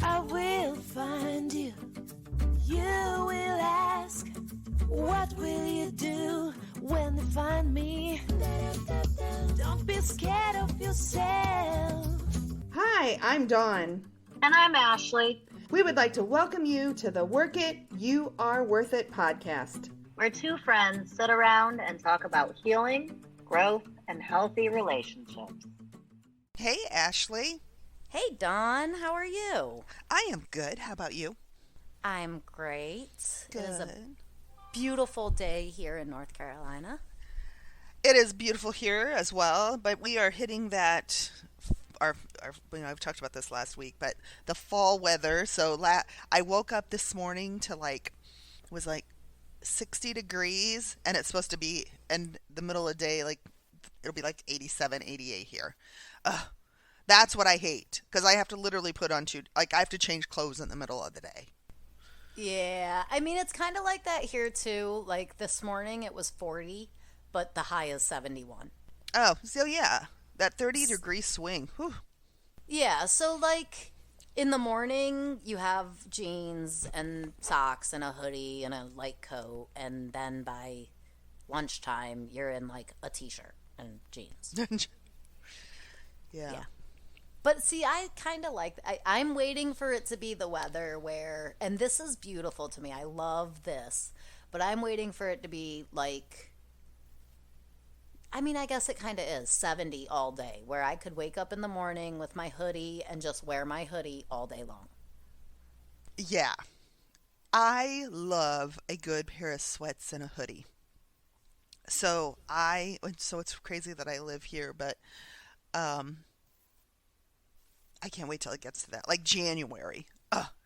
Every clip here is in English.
I will find you. You will ask, what will you do when they find me? Don't be scared of yourself. Hi, I'm Dawn. And I'm Ashley. We would like to welcome you to the Work It, You Are Worth It podcast. Where two friends sit around and talk about healing, growth, and healthy relationships. Hey, Ashley. Hey, Dawn. How are you? I am good. How about you? I'm great. Good. It is a beautiful day here in North Carolina. It is beautiful here as well, but we are hitting that, I've talked about this last week, but the fall weather. So I woke up this morning to was 60 degrees, and it's supposed to be in the middle of the day, it'll be 87, 88 here. That's what I hate, because I have to literally I have to change clothes in the middle of the day. Yeah, I mean, it's kind of like that here too. Like this morning it was 40, but the high is 71. Oh, so yeah, that 30-degree swing. Whew. Yeah, so in the morning you have jeans and socks and a hoodie and a light coat, and then by lunchtime you're in a t-shirt and jeans. Yeah. But see, I kind of I'm waiting for it to be the weather where, and this is beautiful to me, I love this, but I'm waiting for it to be I guess it kind of is 70 all day, where I could wake up in the morning with my hoodie and just wear my hoodie all day long. Yeah. I love a good pair of sweats and a hoodie. So it's crazy that I live here, but I can't wait till it gets to that. January.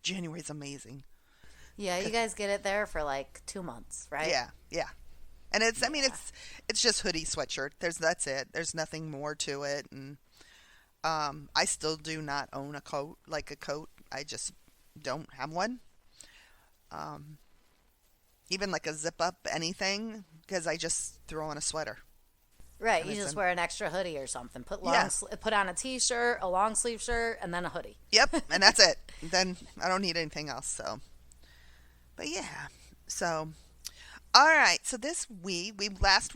January's amazing. Yeah, you guys get it there for 2 months, right? Yeah. And it's just hoodie, sweatshirt. That's it. There's nothing more to it. And I still do not own a coat, a coat. I just don't have one. Even a zip up anything, because I just throw on a sweater. Right, you just wear an extra hoodie or something. Put on a t-shirt, a long sleeve shirt, and then a hoodie. Yep, and that's it. Then I don't need anything else. So, but yeah. So, all right. So this week, last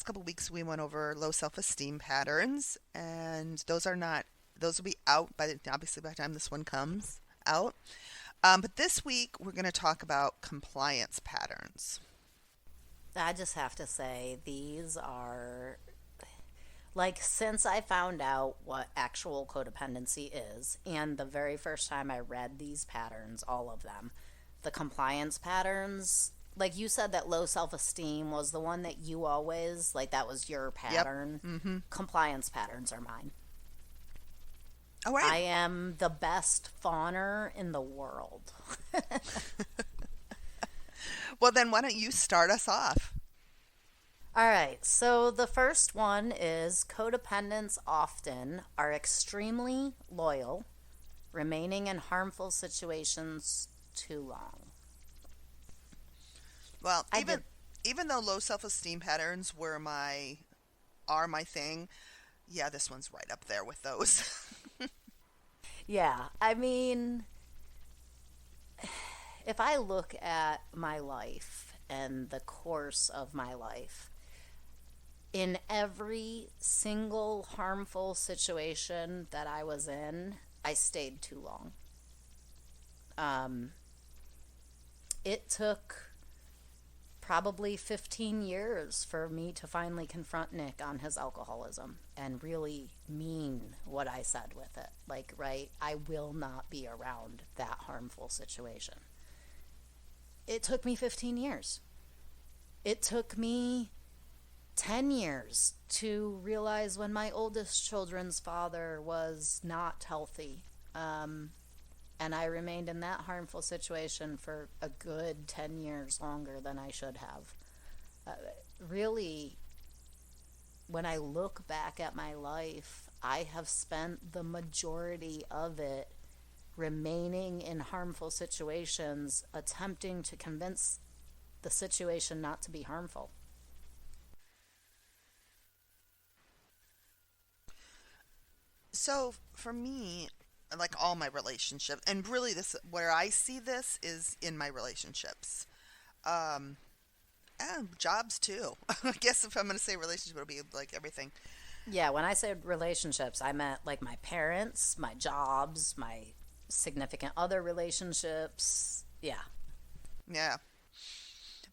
couple weeks we went over low self-esteem patterns, and those will be out obviously by the time this one comes out. But this week we're going to talk about compliance patterns. I just have to say, these are, since I found out what actual codependency is, and the very first time I read these patterns, all of them, the compliance patterns, you said that low self-esteem was the one that you always, that was your pattern. Yep. Mm-hmm. Compliance patterns are mine. All right. I am the best fawner in the world. Well, then why don't you start us off? All right. So the first one is codependents often are extremely loyal, remaining in harmful situations too long. Well, even though low self-esteem patterns are my thing, yeah, this one's right up there with those. Yeah. I mean, if I look at my life and the course of my life, in every single harmful situation that I was in, I stayed too long. It took probably 15 years for me to finally confront Nick on his alcoholism and really mean what I said with it. I will not be around that harmful situation. It took me 15 years. It took me 10 years to realize when my oldest children's father was not healthy. And I remained in that harmful situation for a good 10 years longer than I should have. Really, when I look back at my life, I have spent the majority of it remaining in harmful situations, attempting to convince the situation not to be harmful. So for me, like all my relationships, and really this where I see this is in my relationships. Um, and jobs too. I guess if I'm going to say relationship, it'll be like everything. Yeah, when I said relationships, I meant like my parents, my jobs, my significant other relationships. Yeah. Yeah.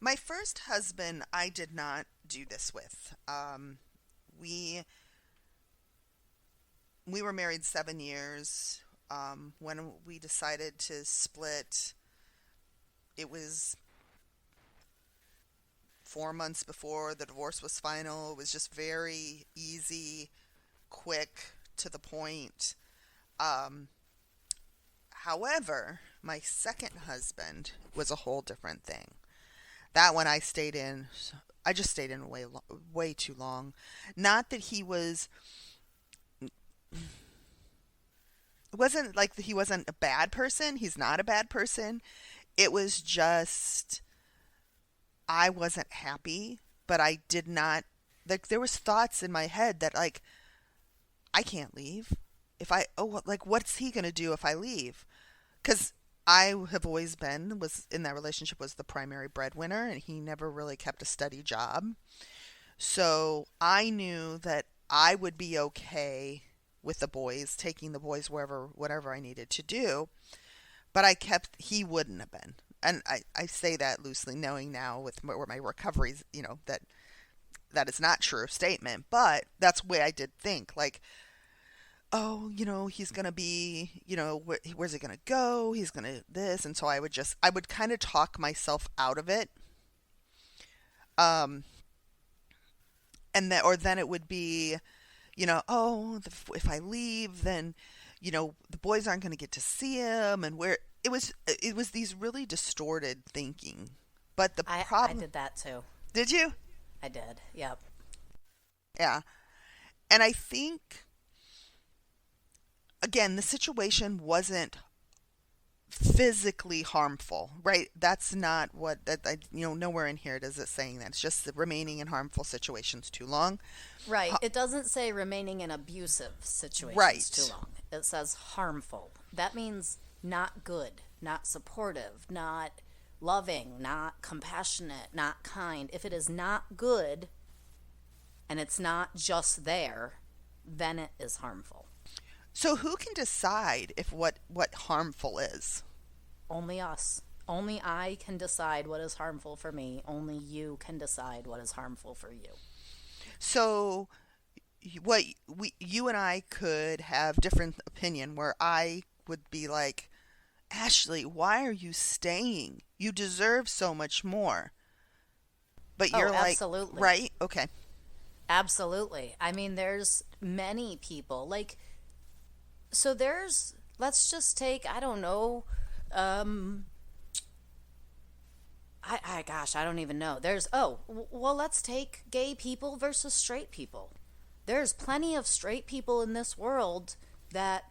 My first husband, I did not do this with. We we were married 7 years. When we decided to split, it was 4 months before the divorce was final. It was just very easy, quick, to the point. Um, However, my second husband was a whole different thing. That one I stayed in. I just stayed in way too long. Not that he was. It wasn't like he wasn't a bad person. He's not a bad person. It was just I wasn't happy, but I did not. Like there was thoughts in my head that like I can't leave. If I like what's he gonna do if I leave? Because I have always was in that relationship was the primary breadwinner, and he never really kept a steady job. So I knew that I would be okay with the boys, taking the boys whatever I needed to do. But he wouldn't have been. And I say that loosely, knowing now with where my recoveries, that is not true statement. But that's the way I did think. Like, oh, he's going to be, where's he going to go? He's going to this. And so I would kind of talk myself out of it. Or then it would be, if I leave, then, the boys aren't going to get to see him. And it was these really distorted thinking. But the problem. I did that too. Did you? I did. Yep. Yeah. And I think, again, the situation wasn't physically harmful, right? That's not what nowhere in here does it saying that. It's just the remaining in harmful situations too long. Right. It doesn't say remaining in abusive situations right. too long. It says harmful. That means not good, not supportive, not loving, not compassionate, not kind. If it is not good and it's not just there, then it is harmful. So who can decide if what harmful is? Only us. Only I can decide what is harmful for me. Only you can decide what is harmful for you. So you and I could have different opinion where I would be like, Ashley, why are you staying? You deserve so much more. But you're absolutely. Right? Okay. Absolutely. I mean, there's many people so let's just take, I don't know, I don't even know. Let's take gay people versus straight people. There's plenty of straight people in this world that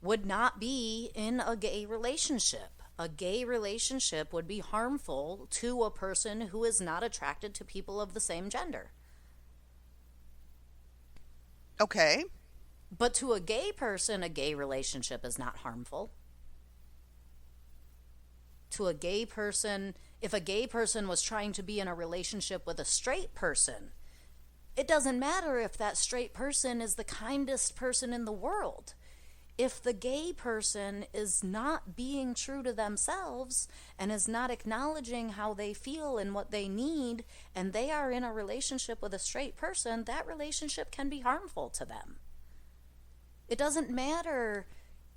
would not be in a gay relationship. A gay relationship would be harmful to a person who is not attracted to people of the same gender. Okay. But to a gay person, a gay relationship is not harmful. To a gay person, if a gay person was trying to be in a relationship with a straight person, it doesn't matter if that straight person is the kindest person in the world. If the gay person is not being true to themselves and is not acknowledging how they feel and what they need, and they are in a relationship with a straight person, that relationship can be harmful to them. It doesn't matter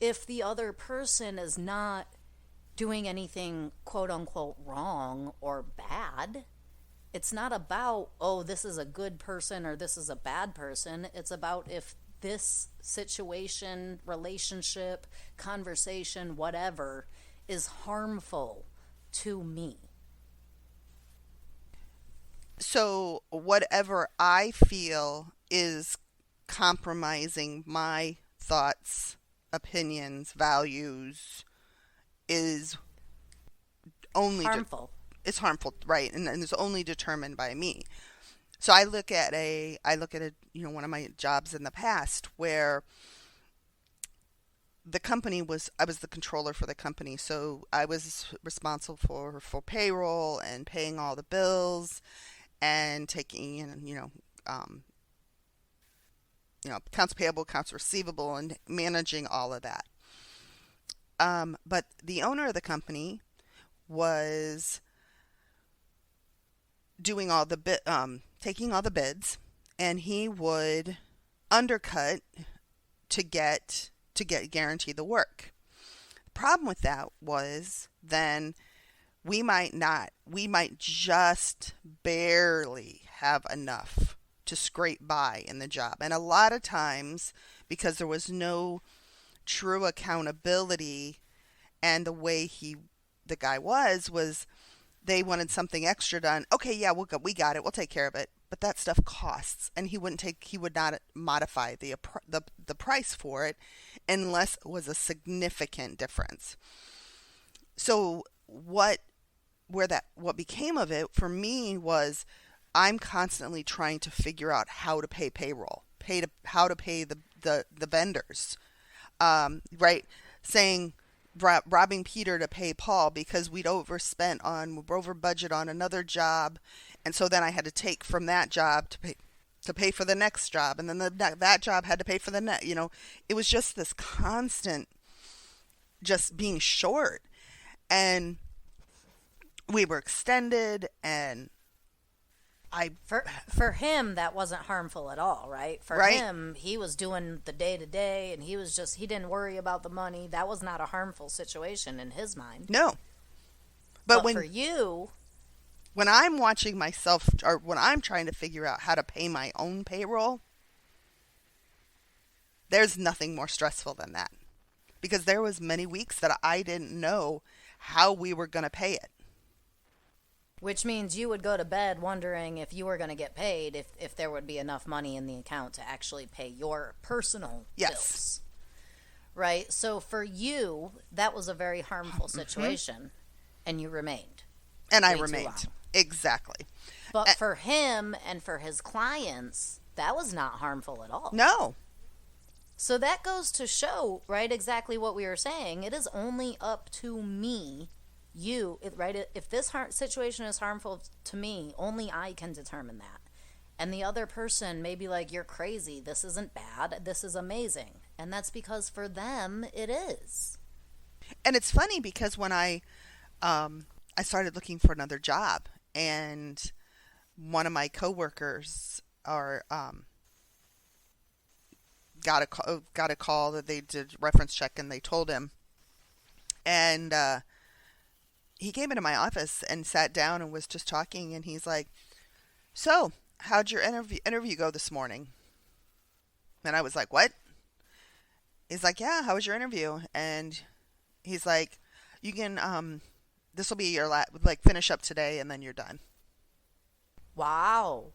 if the other person is not doing anything quote unquote wrong or bad. It's not about, this is a good person or this is a bad person. It's about if this situation, relationship, conversation, whatever, is harmful to me. So whatever I feel is compromising my thoughts, opinions, values is only harmful. It's harmful, right? And it's only determined by me. So I look at one of my jobs in the past where the company was, I was the controller for the company, so I was responsible for payroll and paying all the bills and taking in, accounts payable, accounts receivable, and managing all of that. But the owner of the company was doing all the taking all the bids, and he would undercut to get guarantee the work. The problem with that was then we might just barely have enough to scrape by in the job. And a lot of times, because there was no true accountability, and the way the guy was they wanted something extra done. Okay, yeah, we got it. We'll take care of it. But that stuff costs, and he would not modify the price for it unless it was a significant difference. So what became of it for me was I'm constantly trying to figure out how to pay payroll, how to pay the vendors, right? Saying robbing Peter to pay Paul because we're over budget on another job, and so then I had to take from that job to pay for the next job, and then that job had to pay for the next. It was just this constant, just being short, and we were extended, and for him that wasn't harmful at all, right? For right? him, he was doing the day to day, and he didn't worry about the money. That was not a harmful situation in his mind. No, but for you, when I'm watching myself, or when I'm trying to figure out how to pay my own payroll, there's nothing more stressful than that, because there was many weeks that I didn't know how we were going to pay it. Which means you would go to bed wondering if you were going to get paid, if there would be enough money in the account to actually pay your personal bills. Right? So for you, that was a very harmful situation, and you remained. And I remained. Exactly. But for him and for his clients, that was not harmful at all. No. So that goes to show, right, exactly what we were saying. It is only up to me, right? If this situation is harmful to me, only I can determine that. And the other person may be like, you're crazy. This isn't bad. This is amazing. And that's because for them, it is. And it's funny because when I started looking for another job, and one of my coworkers got a call that they did reference check, and they told him, and he came into my office and sat down and was just talking, and he's like, "So, how'd your interview go this morning?" And I was like, "What?" He's like, "Yeah, how was your interview?" And he's like, "You can this will be your finish up today, and then you're done." Wow.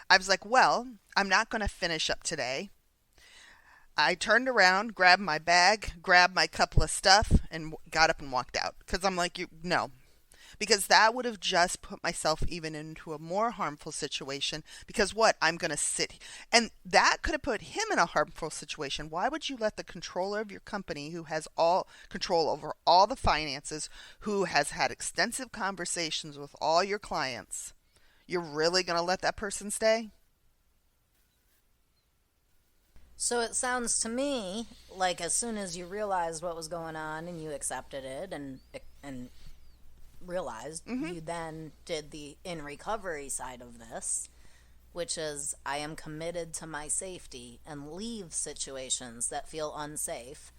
I was like, "Well, I'm not going to finish up today." I turned around, grabbed my bag, grabbed my couple of stuff, and got up and walked out. Because I'm like, no. Because that would have just put myself even into a more harmful situation. Because I'm going to sit. And that could have put him in a harmful situation. Why would you let the controller of your company, who has all control over all the finances, who has had extensive conversations with all your clients, you're really going to let that person stay? So it sounds to me like as soon as you realized what was going on and you accepted it and realized, you then did the in recovery side of this, which is I am committed to my safety and leave situations that feel unsafe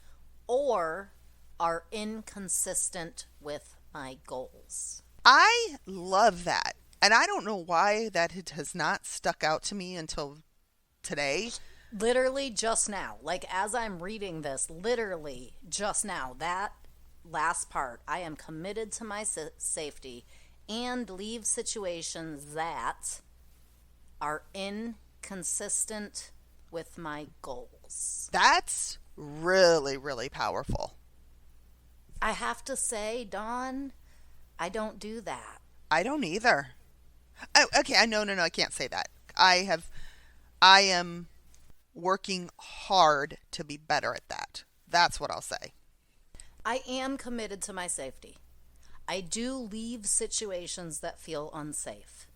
or are inconsistent with my goals. I love that. And I don't know why that it has not stuck out to me until today. Literally just now, like as I'm reading this, literally just now, that last part, I am committed to my safety and leave situations that are inconsistent with my goals. That's really, really powerful. I have to say, Dawn, I don't do that. I don't either. Oh, okay, no, I can't say that. I am working hard to be better at that. That's what I'll say. I am committed to my safety. I do leave situations that feel unsafe.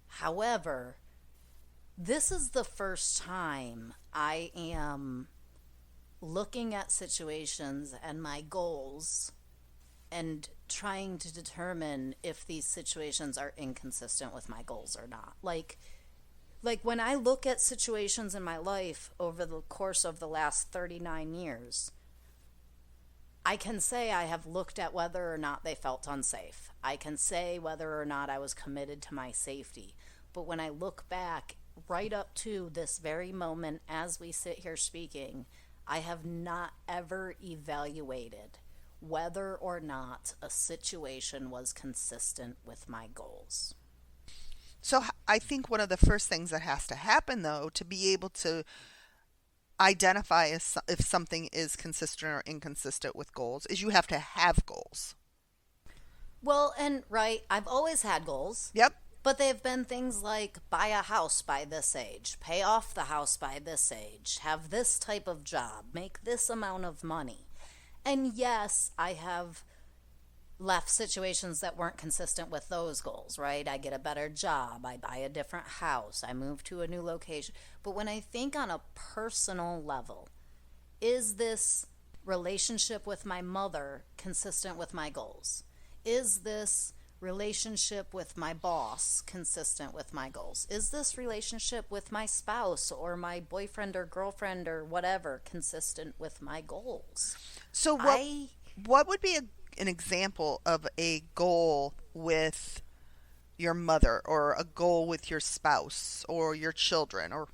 However, this is the first time I am looking at situations and my goals and trying to determine if these situations are inconsistent with my goals or not. Like when I look at situations in my life over the course of the last 39 years, I can say I have looked at whether or not they felt unsafe. I can say whether or not I was committed to my safety. But when I look back right up to this very moment as we sit here speaking, I have not ever evaluated whether or not a situation was consistent with my goals. So I think one of the first things that has to happen, though, to be able to identify if something is consistent or inconsistent with goals, is you have to have goals. Well, and right, I've always had goals. Yep. But they've been things like buy a house by this age, pay off the house by this age, have this type of job, make this amount of money. And yes, I have left situations that weren't consistent with those goals, right? I get a better job, I buy a different house, I move to a new location. But when I think on a personal level, is this relationship with my mother consistent with my goals? Is this relationship with my boss consistent with my goals? Is this relationship with my spouse or my boyfriend or girlfriend or whatever consistent with my goals? So what would be an example of a goal with your mother, or a goal with your spouse or your children? Or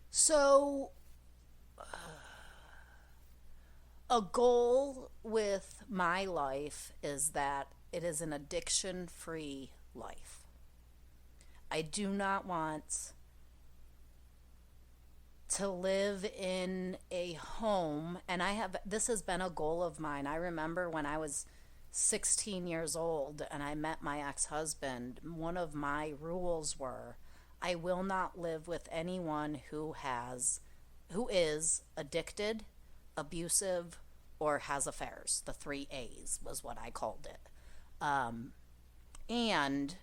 so a goal with my life is that it is an addiction-free life. I do not want to live in a home, and this has been a goal of mine. I remember when I was 16 years old and I met my ex-husband, one of my rules were I will not live with anyone who is addicted, abusive, or has affairs. The 3 A's was what I called it. And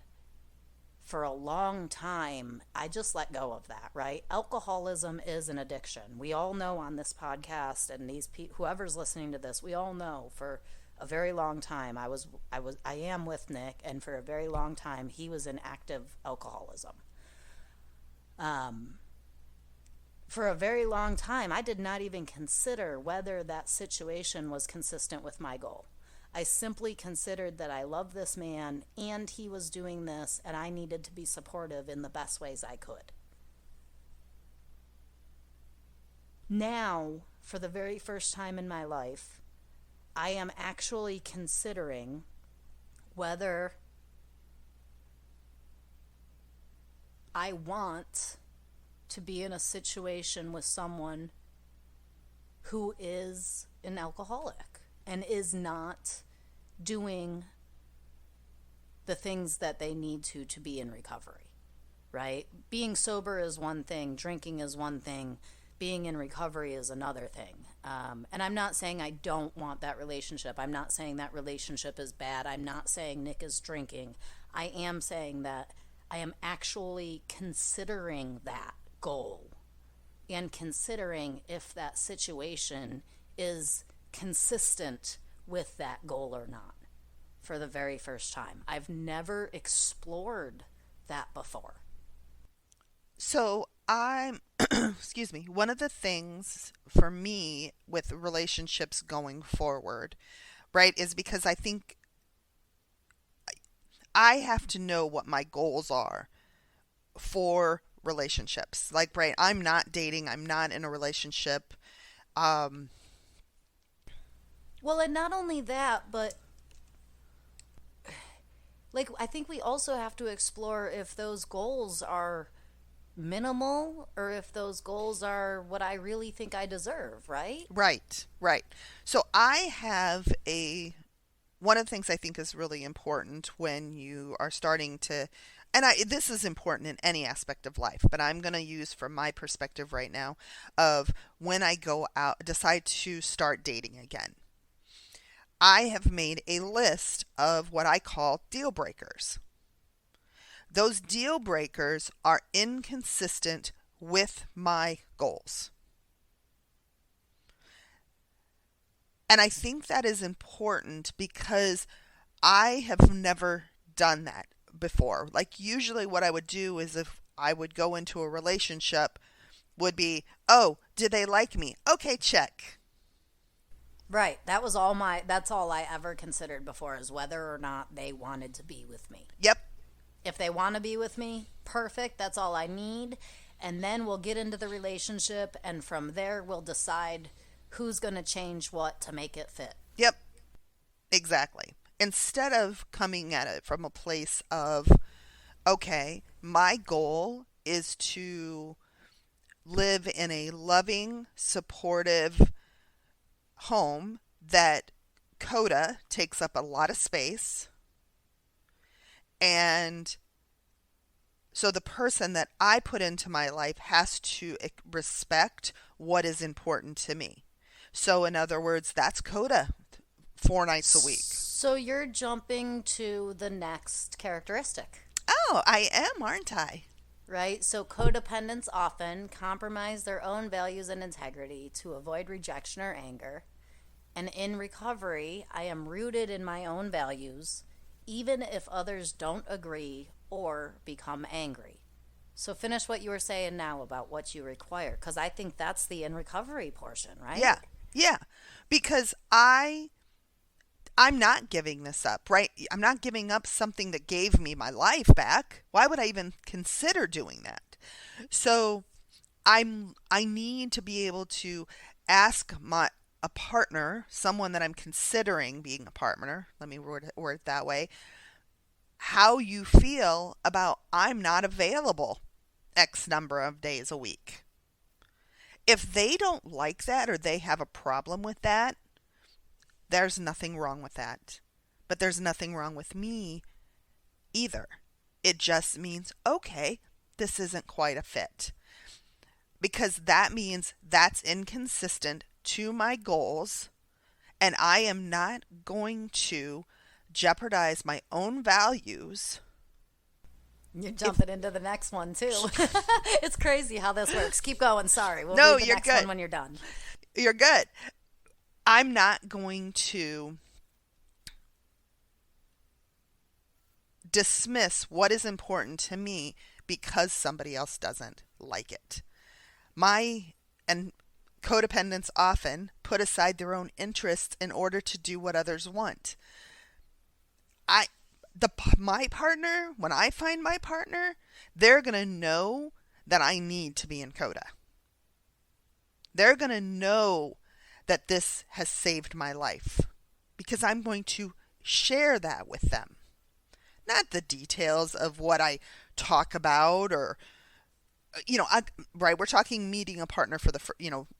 for a long time, I just let go of that, right? Alcoholism is an addiction. We all know on this podcast, and whoever's listening to this, we all know for a very long time I am with Nick, and for a very long time he was in active alcoholism. For a very long time, I did not even consider whether that situation was consistent with my goal. I simply considered that I loved this man and he was doing this and I needed to be supportive in the best ways I could. Now, for the very first time in my life, I am actually considering whether I want to be in a situation with someone who is an alcoholic and is not doing the things that they need to be in recovery, right? Being sober is one thing, drinking is one thing, being in recovery is another thing. And I'm not saying I don't want that relationship. I'm not saying that relationship is bad. I'm not saying Nick is drinking. I am saying that I am actually considering that goal and considering if that situation is consistent with that goal or not for the very first time. I've never explored that before. So I'm, excuse me, one of the things for me with relationships going forward, right, is because I think I have to know what my goals are for relationships. Like, right, I'm not dating, I'm not in a relationship. Well, and not only that, but like, I think we also have to explore if those goals are minimal or if those goals are what I really think I deserve, right? Right. So I have one of the things I think is really important when you are starting to And this is important in any aspect of life, but I'm going to use from my perspective right now of when I go out, decide to start dating again. I have made a list of what I call deal breakers. Those deal breakers are inconsistent with my goals. And I think that is important because I have never done that before. Like usually what I would do is if I would go into a relationship would be, oh, do they like me? Okay, check. Right. That's all I ever considered before, is whether or not they wanted to be with me. Yep. If they want to be with me, perfect. That's all I need. And then we'll get into the relationship, and from there we'll decide who's going to change what to make it fit. Yep. Exactly. Instead of coming at it from a place of, okay, my goal is to live in a loving, supportive home that Coda takes up a lot of space. And so the person that I put into my life has to respect what is important to me. So in other words, that's Coda 4 nights a week. So you're jumping to the next characteristic. Oh, I am, aren't I? Right? So codependents often compromise their own values and integrity to avoid rejection or anger. And in recovery, I am rooted in my own values, even if others don't agree or become angry. So finish what you were saying now about what you require, because I think that's the in recovery portion, right? Yeah. Because I'm not giving this up, right? I'm not giving up something that gave me my life back. Why would I even consider doing that? So I need to be able to ask a partner, someone that I'm considering being a partner, let me word it that way, how you feel about I'm not available X number of days a week. If they don't like that or they have a problem with that, there's nothing wrong with that. But there's nothing wrong with me either. It just means, okay, this isn't quite a fit. Because that means that's inconsistent to my goals, and I am not going to jeopardize my own values. You're jumping into the next one, too. It's crazy how this works. Keep going. Sorry. We'll No, read the you're next good. one when you're done. You're good. I'm not going to dismiss what is important to me because somebody else doesn't like it. And codependents often put aside their own interests in order to do what others want. My partner, when I find my partner, they're going to know that I need to be in Coda. They're going to know that this has saved my life because I'm going to share that with them. Not the details of what I talk about or, right, we're talking meeting a partner for the,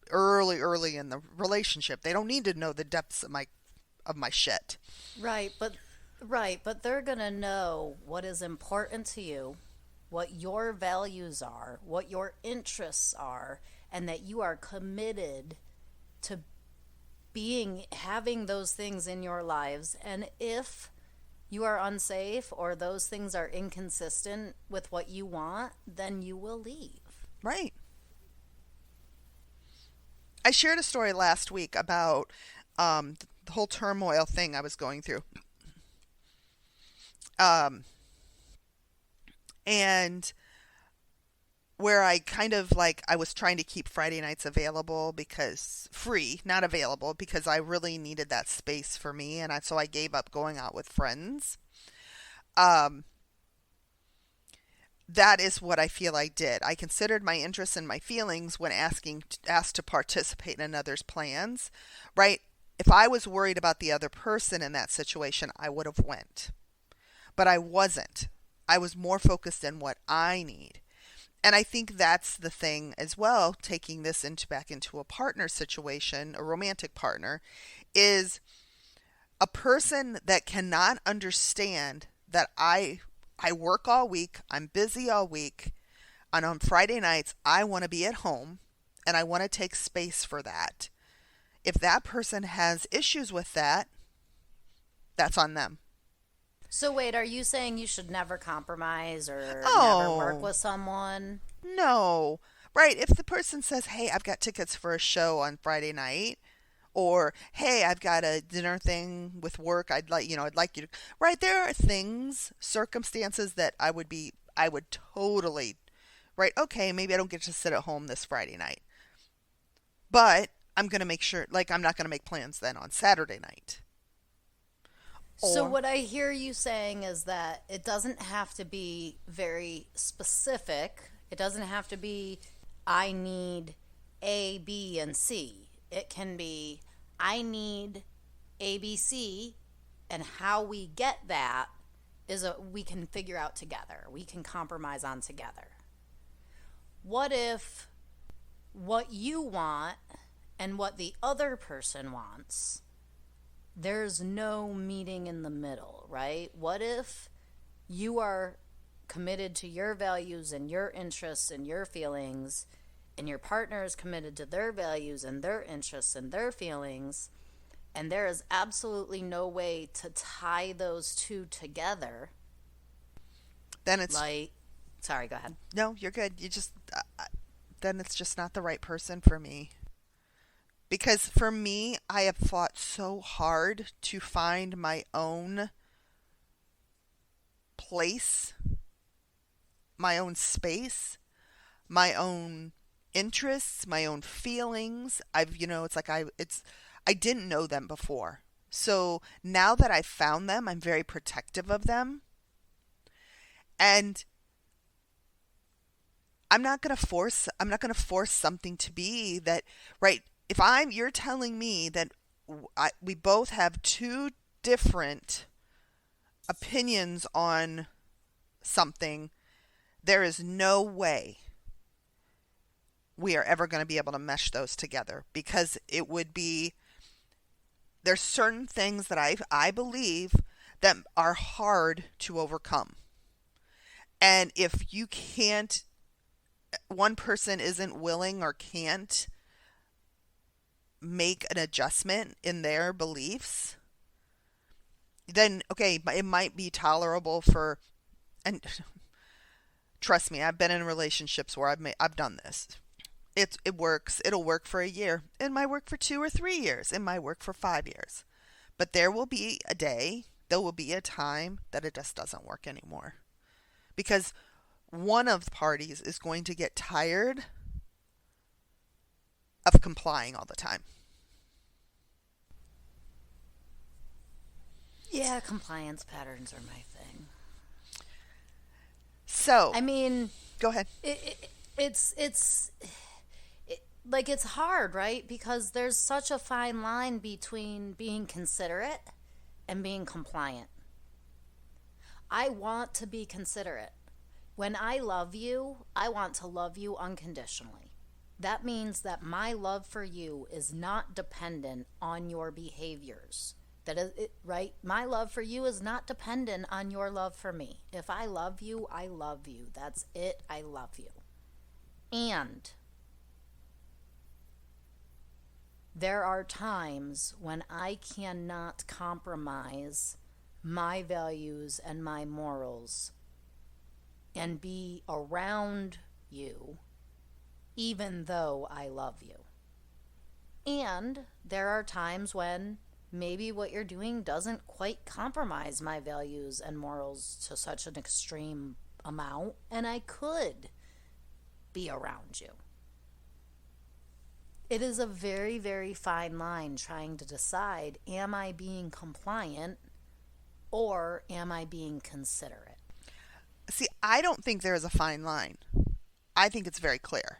early in the relationship. They don't need to know the depths of my shit. Right, but they're going to know what is important to you, what your values are, what your interests are, and that you are committed to having those things in your lives. And if you are unsafe or those things are inconsistent with what you want, then you will leave. Right. I shared a story last week about the whole turmoil thing I was going through. And where I kind of I was trying to keep Friday nights available not available because I really needed that space for me. And so I gave up going out with friends. That is what I feel I did. I considered my interests and my feelings when asked to participate in another's plans, right? If I was worried about the other person in that situation, I would have went. But I wasn't. I was more focused on what I need. And I think that's the thing as well, taking this back into a partner situation, a romantic partner, is a person that cannot understand that I I work all week, I'm busy all week, and on Friday nights, I want to be at home and I want to take space for that. If that person has issues with that, that's on them. So wait, are you saying you should never compromise or never work Oh, with someone? no. Right. If the person says, hey, I've got tickets for a show on Friday night, or hey, I've got a dinner thing with work, I'd like you to, right. There are things, circumstances that I would totally, right. Okay, maybe I don't get to sit at home this Friday night, but I'm going to make sure, like, I'm not going to make plans then on Saturday night. So Or, what I hear you saying is that it doesn't have to be very specific. It doesn't have to be, I need A, B, and C. It can be, I need A, B, C, and how we get that we can figure out together. We can compromise on together. What if what you want and what the other person wants, there's no meeting in the middle, right? What if you are committed to your values and your interests and your feelings, and your partner is committed to their values and their interests and their feelings, and there is absolutely no way to tie those two together? then it's, Like, sorry, go ahead. no, you're good. Then it's just not the right person for me. Because for me, I have fought so hard to find my own place, my own space, my own interests, my own feelings. I didn't know them before. So now that I've found them, I'm very protective of them. And I'm not going to force something to be that, right? You're telling me that we both have two different opinions on something, there is no way we are ever going to be able to mesh those together, because there's certain things that I believe that are hard to overcome. And if one person isn't willing or can't make an adjustment in their beliefs, then okay, it might be tolerable and trust me, I've been in relationships where I've done this. It works. It'll work for a year. It might work for 2 or 3 years. It might work for 5 years. But there will be a time that it just doesn't work anymore. Because one of the parties is going to get tired of complying all the time. Yeah, compliance patterns are my thing. So, I mean, go ahead. It's it's hard, right? Because there's such a fine line between being considerate and being compliant. I want to be considerate. When I love you, I want to love you unconditionally. That means that my love for you is not dependent on your behaviors. Right? My love for you is not dependent on your love for me. If I love you, I love you. That's it. I love you. And there are times when I cannot compromise my values and my morals and be around you even though I love you. And there are times when maybe what you're doing doesn't quite compromise my values and morals to such an extreme amount, and I could be around you. It is a very, very fine line trying to decide, am I being compliant or am I being considerate? See, I don't think there is a fine line. I think it's very clear.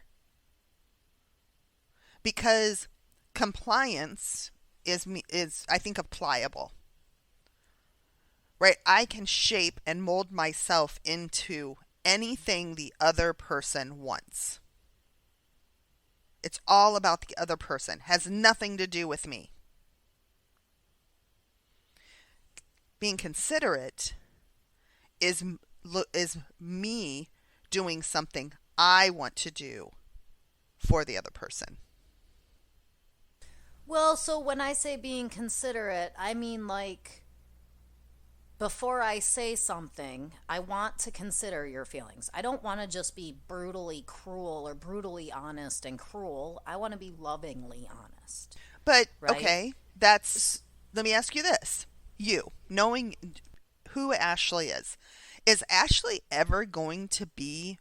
Because compliance is I think pliable. Right? I can shape and mold myself into anything the other person wants. It's all about the other person. Has nothing to do with me. Being considerate is is me doing something I want to do for the other person. Well, so when I say being considerate, I mean like before I say something, I want to consider your feelings. I don't want to just be brutally cruel or brutally honest and cruel. I want to be lovingly honest. But, right? okay, let me ask you this. You, knowing who Ashley is Ashley ever going to be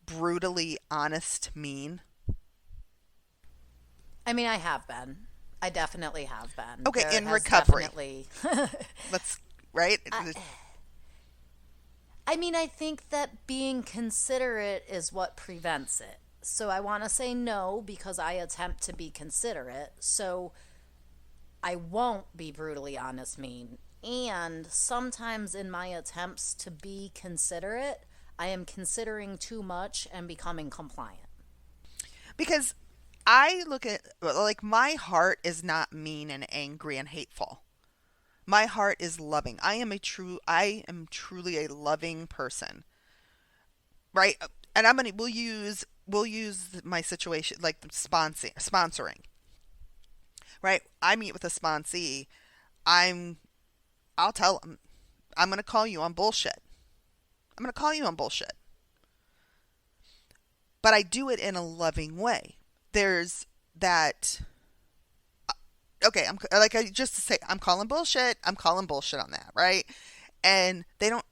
brutally honest, mean? I mean, I have been. I definitely have been. Okay, There in has recovery. Definitely. Let's, right? I mean, I think that being considerate is what prevents it. So I want to say no because I attempt to be considerate. So I won't be brutally honest, mean. And sometimes in my attempts to be considerate, I am considering too much and becoming compliant. Because I look at, like, my heart is not mean and angry and hateful. My heart is loving. I am truly a loving person. Right? And we'll use my situation, like sponsoring. Right? I meet with a sponsee. I'll tell them, I'm going to call you on bullshit. I'm going to call you on bullshit. But I do it in a loving way. There's that, okay, just to say, I'm calling bullshit on that, right? And they don't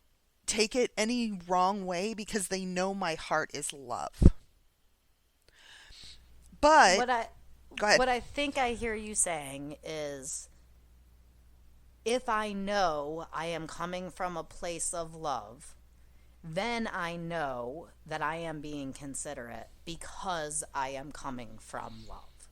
take it any wrong way because they know my heart is love. But go ahead. What I think I hear you saying is, if I know I am coming from a place of love, then I know that I am being considerate because I am coming from love.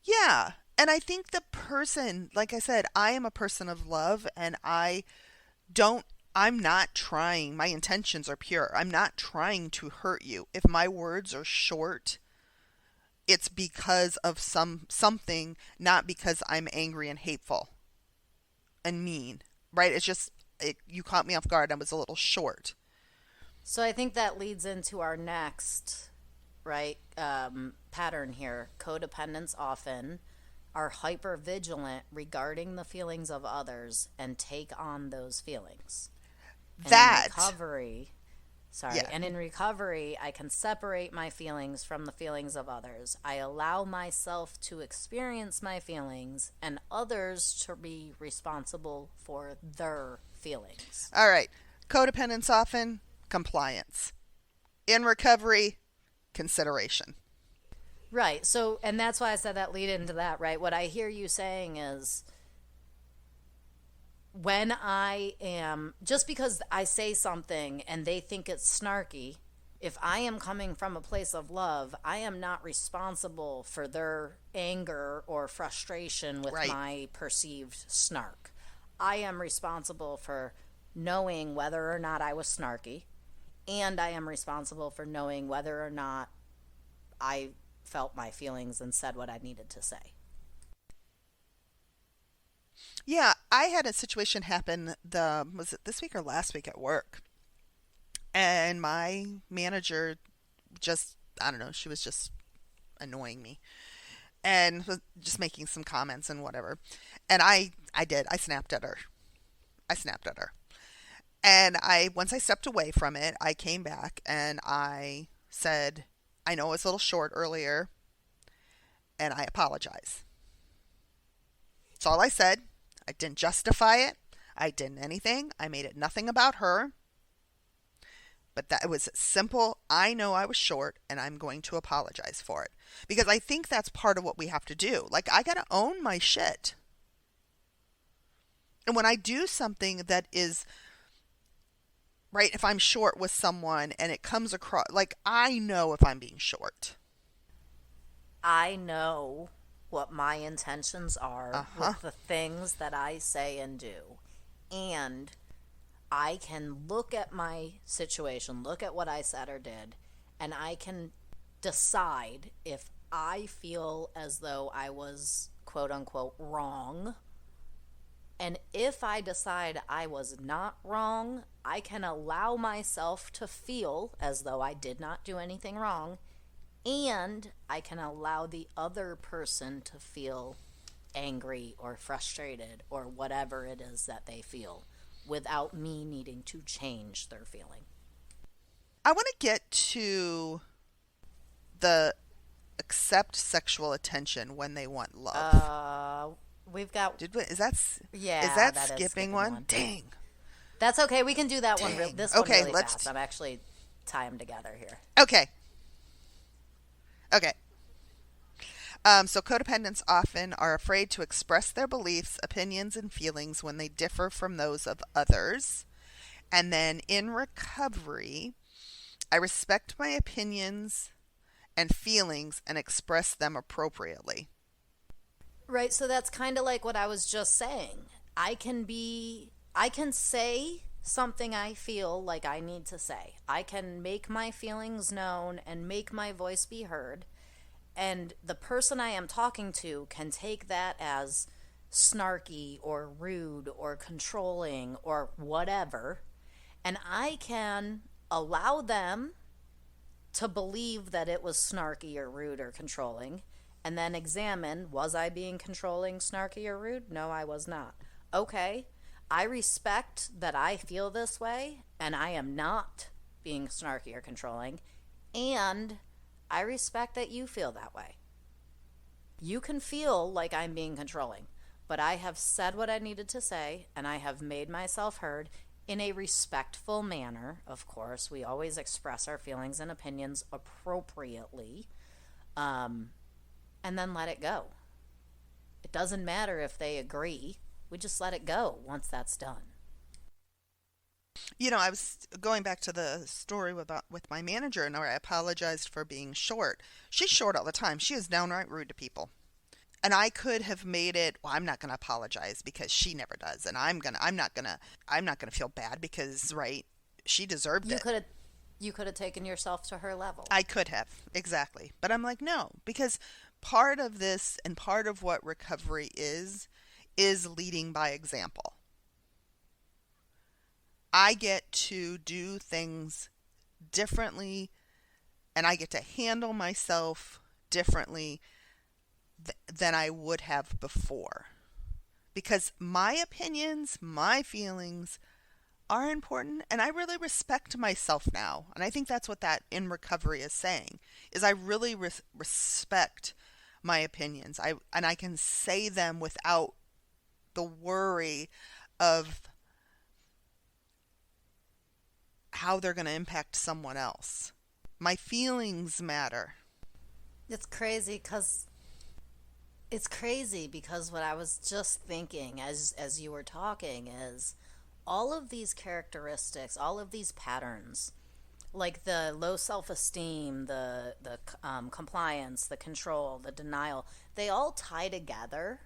Yeah. And I think the person, like I said, I am a person of love, and I'm not trying, my intentions are pure. I'm not trying to hurt you. If my words are short, it's because of something, not because I'm angry and hateful and mean, right? It's just, you caught me off guard. I was a little short. So I think that leads into our next, right, pattern here. Codependents often are hyper vigilant regarding the feelings of others and take on those feelings. That And in recovery, I can separate my feelings from the feelings of others. I allow myself to experience my feelings and others to be responsible for their feelings. All right. Codependence often, compliance. In recovery, consideration. Right. So, and that's why I said that lead into that, right? What I hear you saying is, when I am, just because I say something and they think it's snarky, if I am coming from a place of love, I am not responsible for their anger or frustration with Right. my perceived snark. I am responsible for knowing whether or not I was snarky, and I am responsible for knowing whether or not I felt my feelings and said what I needed to say. Yeah, I had a situation happen, was it this week or last week at work? And my manager just, I don't know, she was just annoying me and was just making some comments and whatever. And I snapped at her. And once I stepped away from it, I came back and I said, I know I was a little short earlier, and I apologize. That's all I said. I didn't justify it. I didn't anything. I made it nothing about her. But that was simple. I know I was short, and I'm going to apologize for it. Because I think that's part of what we have to do. Like, I got to own my shit. And when I do something that is, right, if I'm short with someone and it comes across, like, I know if I'm being short. I know what my intentions are with the things that I say and do. And I can look at my situation, look at what I said or did, and I can decide if I feel as though I was quote unquote wrong And if I decide I was not wrong, I can allow myself to feel as though I did not do anything wrong, and I can allow the other person to feel angry or frustrated or whatever it is that they feel without me needing to change their feeling. I want to get to the accept sexual attention when they want love. We've got Is that that is skipping one? Dang. That's okay. We can do that one. This one really let's fast. I'm actually tie them together here. Okay. So codependents often are afraid to express their beliefs, opinions, and feelings when they differ from those of others. And then in recovery, I respect my opinions and feelings and express them appropriately. Right, so that's kind of like what I was just saying. I can say something I feel like I need to say. I can make my feelings known and make my voice be heard. And the person I am talking to can take that as snarky or rude or controlling or whatever. And I can allow them to believe that it was snarky or rude or controlling, and then examine, was I being controlling, snarky, or rude? No, I was not. Okay, I respect that I feel this way, and I am not being snarky or controlling, and I respect that you feel that way. You can feel like I'm being controlling, but I have said what I needed to say, and I have made myself heard in a respectful manner. Of course, we always express our feelings and opinions appropriately, and then let it go. It doesn't matter if they agree. We just let it go once that's done. You know, I was going back to the story with my manager, and I apologized for being short. She's short all the time. She is downright rude to people. And I could have made it, well, I'm not going to apologize because she never does, and I'm not going to feel bad because, right, she deserved it. You could have taken yourself to her level. I could have, exactly. But I'm like, no, because part of this and part of what recovery is leading by example. I get to do things differently, and I get to handle myself differently than I would have before. Because my opinions, my feelings are important, and I really respect myself now. And I think that's what that in recovery is saying, is I really respect my opinions. I can say them without the worry of how they're going to impact someone else. My feelings matter. It's crazy because what I was just thinking as you were talking is all of these characteristics, all of these patterns, like the low self-esteem, the compliance, the control, the denial, they all tie together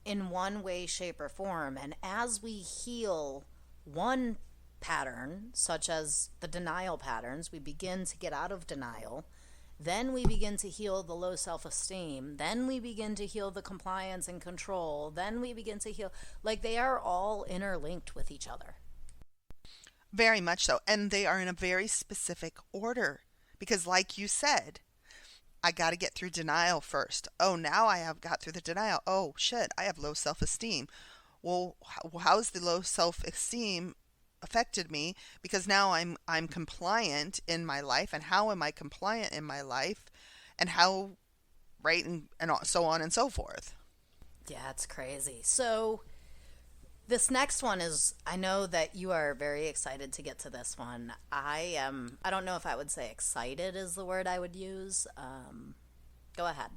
in one way, shape, or form. And as we heal one pattern, such as the denial patterns, we begin to get out of denial. Then we begin to heal the low self-esteem. Then we begin to heal the compliance and control. Then we begin to heal, like they are all interlinked with each other. Very much so. And they are in a very specific order. Because like you said, I got to get through denial first. Oh, now I have got through the denial. Oh, shit, I have low self-esteem. Well, how's the low self-esteem affected me? Because now I'm compliant in my life. And how am I compliant in my life? And how, right, and so on and so forth. Yeah, it's crazy. So this next one is, I know that you are very excited to get to this one. I don't know if I would say excited is the word I would use. Go ahead.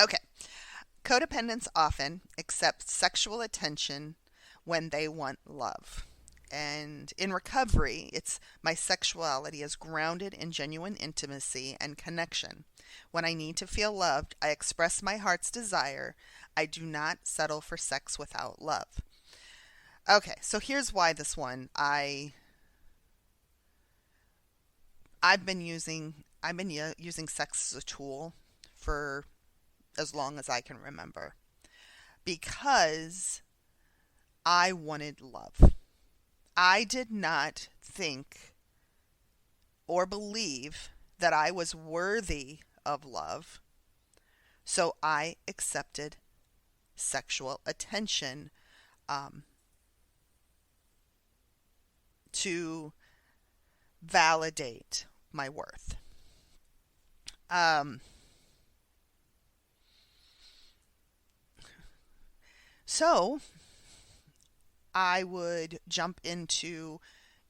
Okay. Codependents often accept sexual attention when they want love. And in recovery, it's my sexuality is grounded in genuine intimacy and connection. When I need to feel loved, I express my heart's desire. I do not settle for sex without love. Okay, so here's why this one I've been using sex as a tool for as long as I can remember. because I wanted love. I did not think or believe that I was worthy of love, so I accepted sexual attention to validate my worth. So I would jump into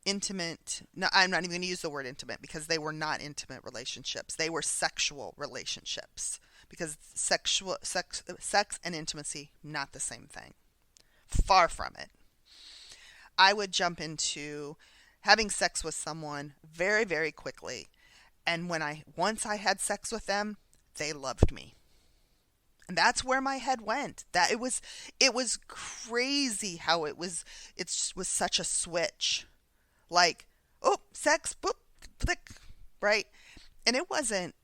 intimate, no, I'm not even going to use the word intimate because they were not intimate relationships. They were sexual relationships because sex and intimacy, not the same thing. Far from it. I would jump into having sex with someone very, very quickly. And once I had sex with them, they loved me. And that's where my head went. It was crazy how it was such a switch. Like, oh, sex, boop, flick, right? And it wasn't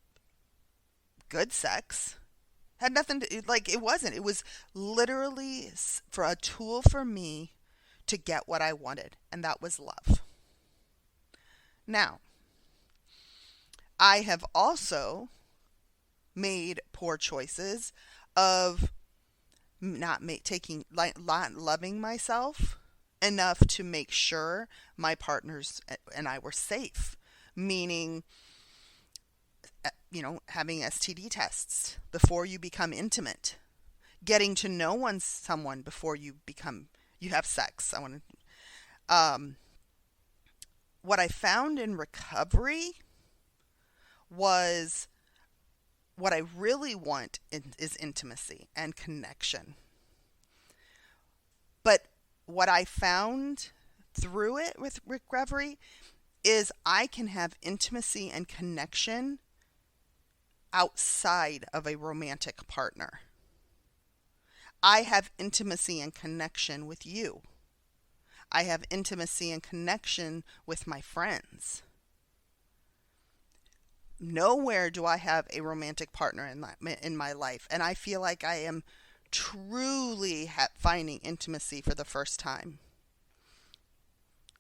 good sex. Had nothing to, like, it wasn't. It was literally for a tool for me to get what I wanted, and that was love. Now, I have also made poor choices of not loving myself enough to make sure my partners and I were safe, meaning, having STD tests before you become intimate, getting to know someone before you have sex. What I found in recovery was what I really want is intimacy and connection. But what I found through it with recovery is I can have intimacy and connection outside of a romantic partner. I have intimacy and connection with you. I have intimacy and connection with my friends. Nowhere do I have a romantic partner in my life, and I feel like I am truly finding intimacy for the first time.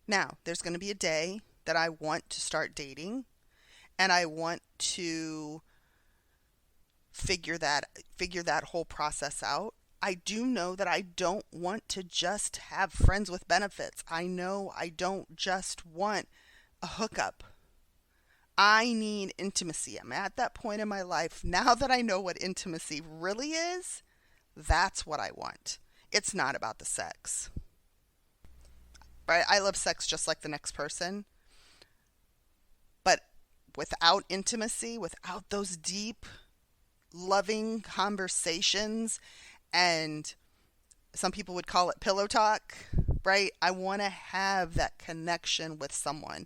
Now, there's going to be a day that I want to start dating, and I want to figure that whole process out. I do know that I don't want to just have friends with benefits. I know I don't just want a hookup. I need intimacy. I'm at that point in my life now that I know what intimacy really is. That's what I want. It's not about the sex. Right? I love sex just like the next person. But without intimacy, without those deep, loving conversations, and some people would call it pillow talk, right? I want to have that connection with someone.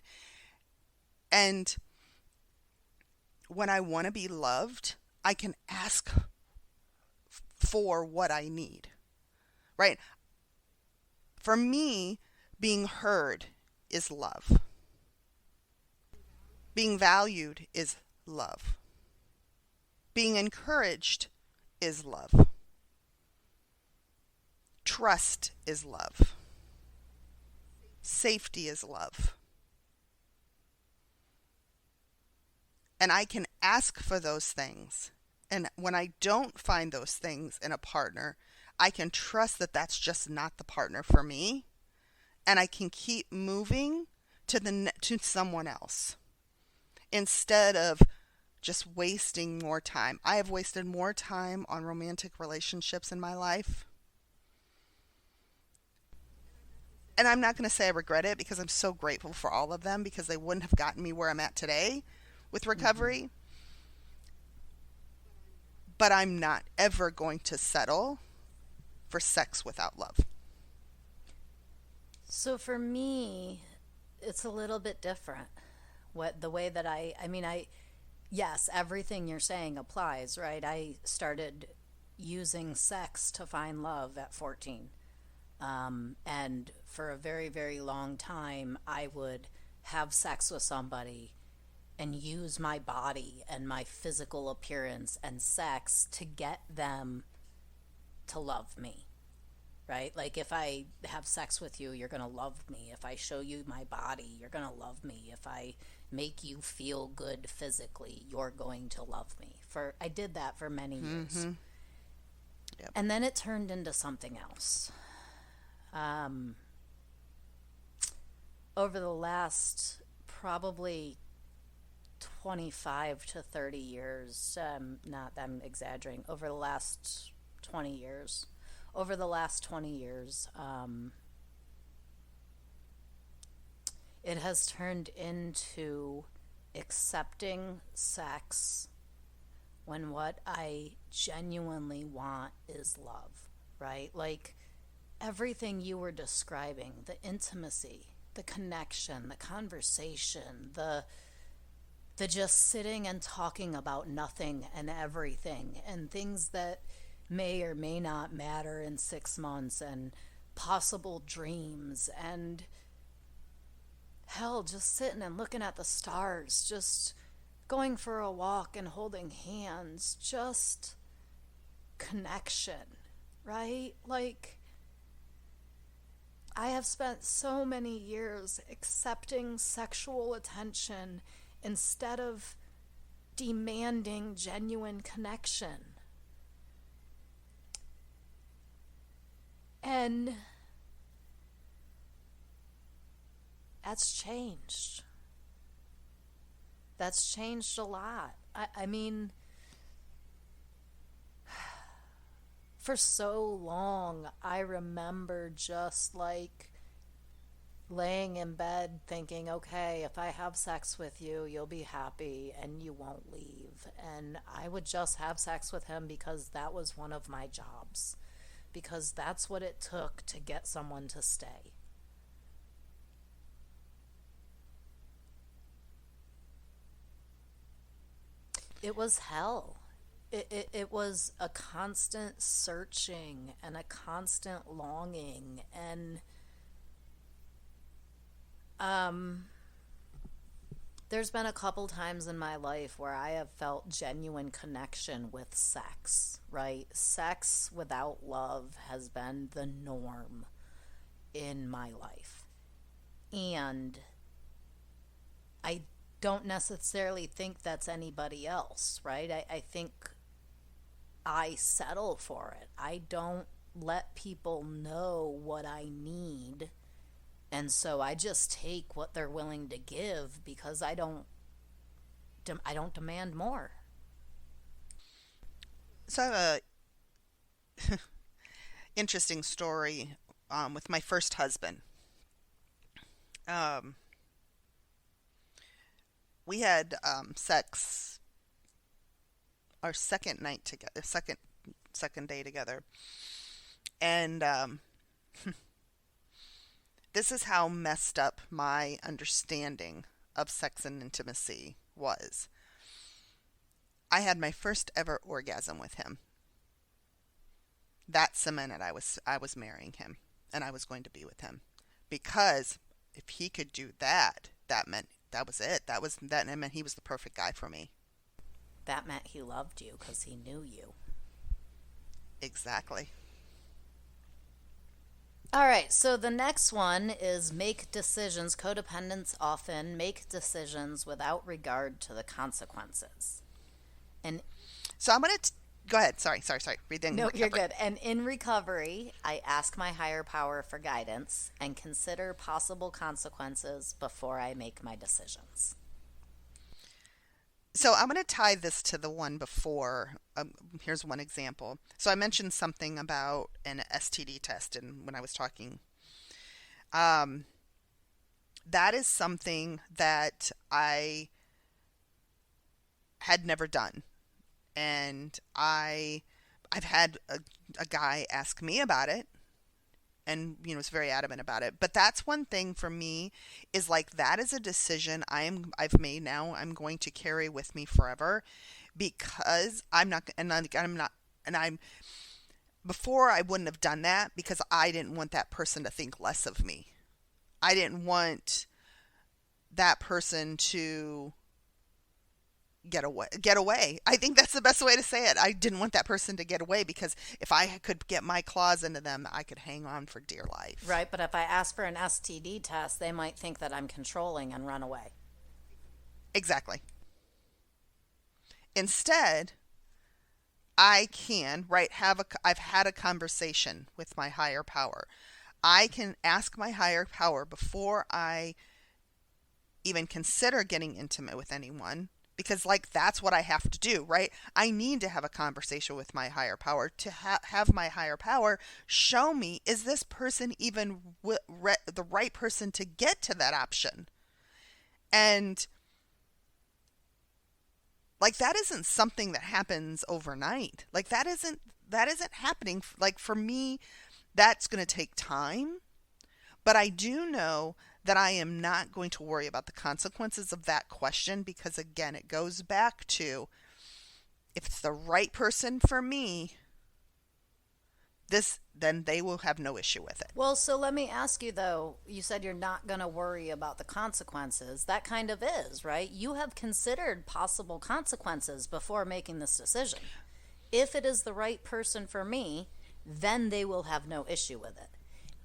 And when I want to be loved, I can ask for what I need, right? For me, being heard is love. Being valued is love. Being encouraged is love. Trust is love. Safety is love. And I can ask for those things. And when I don't find those things in a partner, I can trust that that's just not the partner for me. And I can keep moving to someone else instead of just wasting more time. I have wasted more time on romantic relationships in my life. And I'm not going to say I regret it because I'm so grateful for all of them because they wouldn't have gotten me where I'm at today with recovery. Mm-hmm. But I'm not ever going to settle for sex without love. So for me, it's a little bit different. The way that yes, everything you're saying applies, right? I started using sex to find love at 14. And for a very, very long time, I would have sex with somebody and use my body and my physical appearance and sex to get them to love me, right? Like if I have sex with you, you're going to love me. If I show you my body, you're going to love me. If I make you feel good physically, you're going to love me. I did that for many years. Yep. And then it turned into something else. Over the last probably 25 to 30 years, I'm exaggerating, over the last 20 years, it has turned into accepting sex when what I genuinely want is love, right? Like everything you were describing, the intimacy, the connection, the conversation, the just sitting and talking about nothing and everything and things that may or may not matter in 6 months and possible dreams and hell, just sitting and looking at the stars, just going for a walk and holding hands, just connection, right? Like, I have spent so many years accepting sexual attention instead of demanding genuine connection. And that's changed. That's changed a lot. I mean, for so long, I remember just like laying in bed thinking, okay, if I have sex with you, you'll be happy and you won't leave. And I would just have sex with him because that was one of my jobs, because that's what it took to get someone to stay. It was hell. It was a constant searching and a constant longing. And there's been a couple times in my life where I have felt genuine connection with sex, right? Sex without love has been the norm in my life. And I don't necessarily think that's anybody else, right? I think I settle for it. I don't let people know what I need. And so I just take what they're willing to give because I don't demand more. So I have a interesting story with my first husband. We had sex our second night together, second day together, and this is how messed up my understanding of sex and intimacy was. I had my first ever orgasm with him. That cemented I was marrying him, and I was going to be with him, because if he could do that, that meant that was it. That meant he was the perfect guy for me. That meant he loved you because he knew you. Exactly. All right, so the next one is make decisions. Codependents often make decisions without regard to the consequences. And so I'm going to go ahead. Sorry. No, you're good. And in recovery, I ask my higher power for guidance and consider possible consequences before I make my decisions. So I'm going to tie this to the one before. Here's one example. So I mentioned something about an STD test, and when I was talking, that is something that I had never done, and I've had a guy ask me about it, and was very adamant about it. But that's one thing for me, is like, that is a decision I've made now. I'm going to carry with me forever, because before I wouldn't have done that because I didn't want that person to think less of me. I didn't want that person to, get away. I think that's the best way to say it. I didn't want that person to get away, because if I could get my claws into them, I could hang on for dear life. Right, but if I ask for an STD test, they might think that I'm controlling and run away. Exactly. Instead, I can, right, I've had a conversation with my higher power. I can ask my higher power before I even consider getting intimate with anyone, because like that's what I have to do, right? I need to have a conversation with my higher power to have my higher power show me, is this person even the right person to get to that option? And like that isn't something that happens overnight. Like that isn't happening. Like for me, that's going to take time. But I do know that I am not going to worry about the consequences of that question, because again, it goes back to, if it's the right person for me, then they will have no issue with it. Well, so let me ask you though, you said you're not going to worry about the consequences. That kind of is, right? You have considered possible consequences before making this decision. If it is the right person for me, then they will have no issue with it.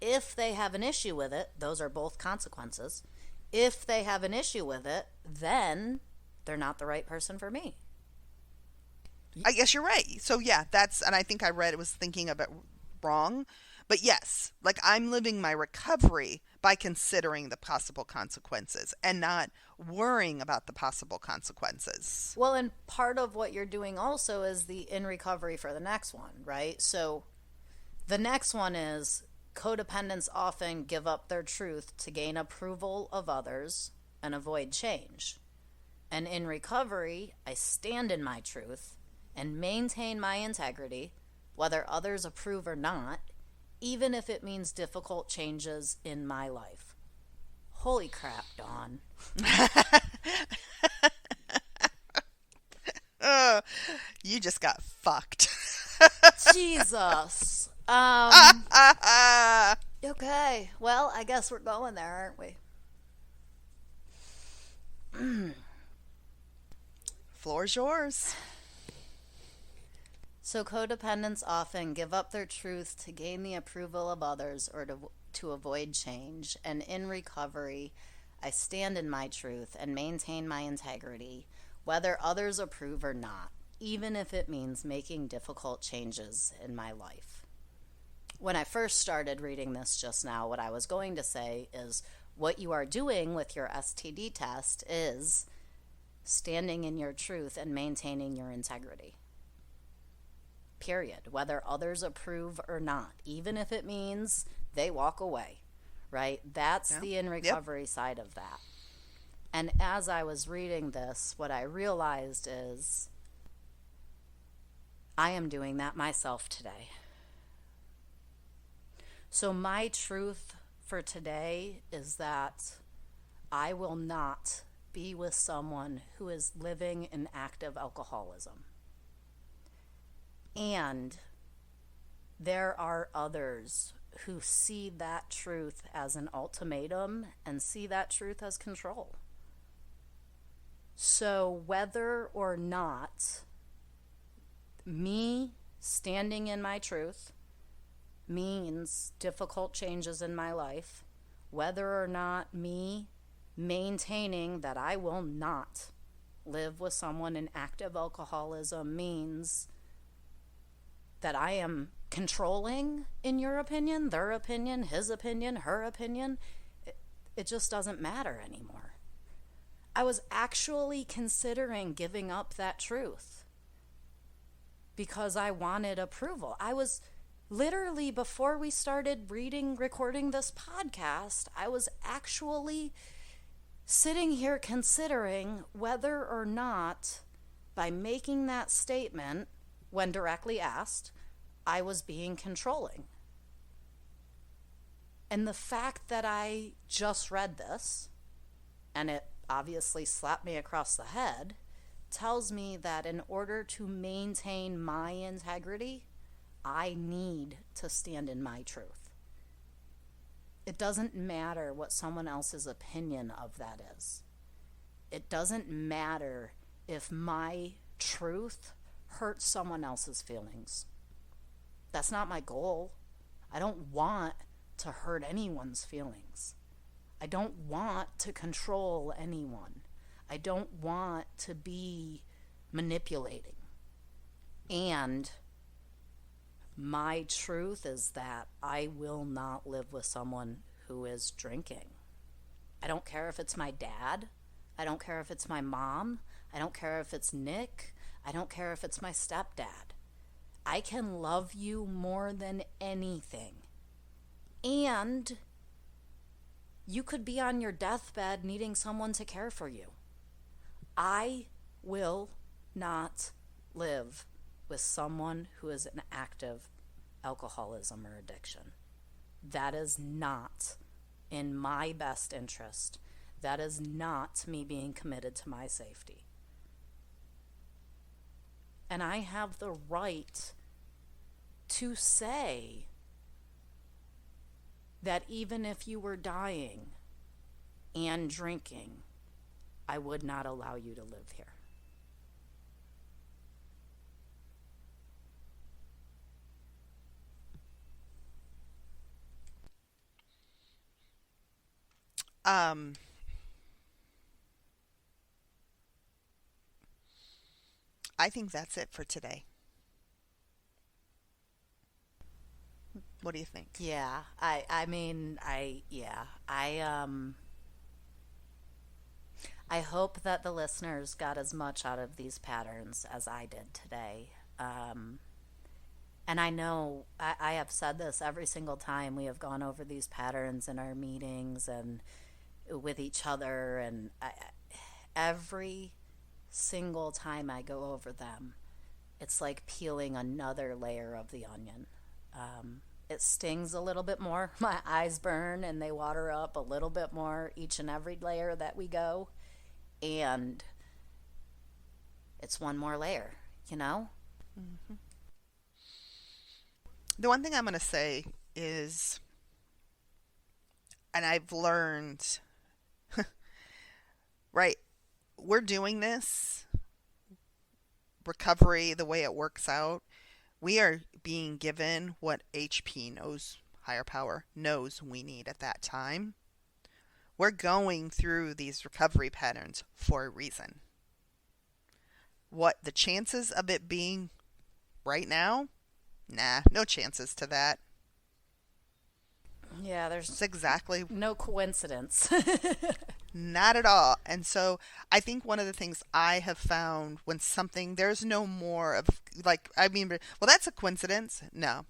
If they have an issue with it, those are both consequences. If they have an issue with it, then they're not the right person for me. I guess you're right. So yeah, and I think I was thinking of it wrong. But yes, like I'm living my recovery by considering the possible consequences and not worrying about the possible consequences. Well, and part of what you're doing also is the in recovery for the next one, right? So the next one is, codependents often give up their truth to gain approval of others and avoid change. And in recovery, I stand in my truth and maintain my integrity, whether others approve or not, even if it means difficult changes in my life. Holy crap, Dawn. You just got fucked. Jesus. Okay, well, I guess we're going there, aren't we? Floor's yours. So codependents often give up their truth to gain the approval of others or to avoid change. And in recovery, I stand in my truth and maintain my integrity, whether others approve or not, even if it means making difficult changes in my life. When I first started reading this just now, what I was going to say is, what you are doing with your STD test is standing in your truth and maintaining your integrity. Period. Whether others approve or not, even if it means they walk away, right? That's the in recovery side of that. And as I was reading this, what I realized is I am doing that myself today. So my truth for today is that I will not be with someone who is living in active alcoholism. And there are others who see that truth as an ultimatum and see that truth as control. So whether or not me standing in my truth means difficult changes in my life, whether or not me maintaining that I will not live with someone in active alcoholism means that I am controlling, in your opinion, their opinion, his opinion, her opinion, it just doesn't matter anymore. I was actually considering giving up that truth because I wanted approval. I was literally, before we started recording this podcast, I was actually sitting here considering whether or not, by making that statement, when directly asked, I was being controlling. And the fact that I just read this, and it obviously slapped me across the head, tells me that in order to maintain my integrity, I need to stand in my truth. It doesn't matter what someone else's opinion of that is. It doesn't matter if my truth hurts someone else's feelings. That's not my goal. I don't want to hurt anyone's feelings. I don't want to control anyone. I don't want to be manipulating. And my truth is that I will not live with someone who is drinking. I don't care if it's my dad. I don't care if it's my mom. I don't care if it's Nick. I don't care if it's my stepdad. I can love you more than anything. And you could be on your deathbed needing someone to care for you. I will not live with someone who is in active alcoholism or addiction. That is not in my best interest. That is not me being committed to my safety. And I have the right to say that even if you were dying and drinking, I would not allow you to live here. I think that's it for today. What do you think? Yeah, I mean, I hope that the listeners got as much out of these patterns as I did today. And I know I have said this every single time we have gone over these patterns in our meetings and with each other, and every single time I go over them, it's like peeling another layer of the onion. It stings a little bit more. My eyes burn and they water up a little bit more each and every layer that we go. And it's one more layer, you know? Mm-hmm. The one thing I'm going to say is, and I've learned, right, we're doing this recovery the way it works out. We are being given what HP knows, higher power knows we need at that time. We're going through these recovery patterns for a reason. What the chances of it being right now? Nah, no chances to that. Yeah, It's exactly no coincidence. not at all. And so I think one of the things I have found when there's no more of well, that's a coincidence. No,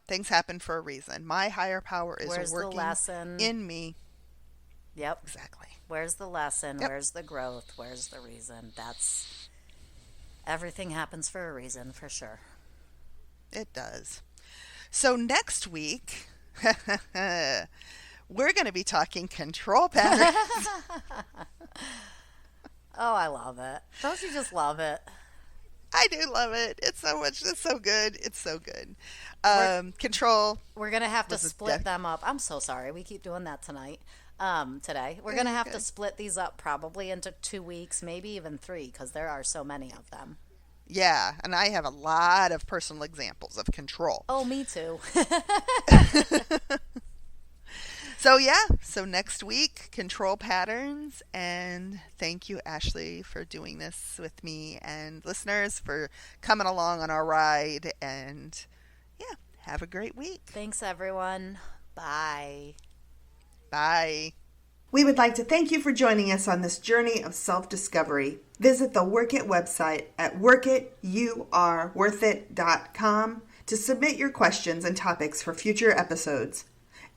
things happen for a reason. My higher power is Where's working the lesson? in me. Yep. Exactly. Where's the lesson? Yep. Where's the growth? Where's the reason? Everything happens for a reason, for sure. It does. So next week, we're going to be talking control patterns. Oh, I love it. Don't you just love it? I do love it. It's so good. It's so good. Control. We're going to have to split them up. I'm so sorry. We keep doing that today. We're going to have to split these up probably into 2 weeks, maybe even 3, because there are so many of them. Yeah, and I have a lot of personal examples of control. Oh, me too. So next week, control patterns, and thank you, Ashley, for doing this with me, and listeners for coming along on our ride, and yeah, have a great week. Thanks, everyone. Bye. Bye. We would like to thank you for joining us on this journey of self-discovery. Visit the Work It website at workitYouAreWorthIt.com to submit your questions and topics for future episodes.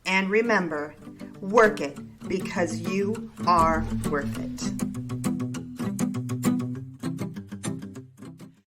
And remember, work it because you are worth it.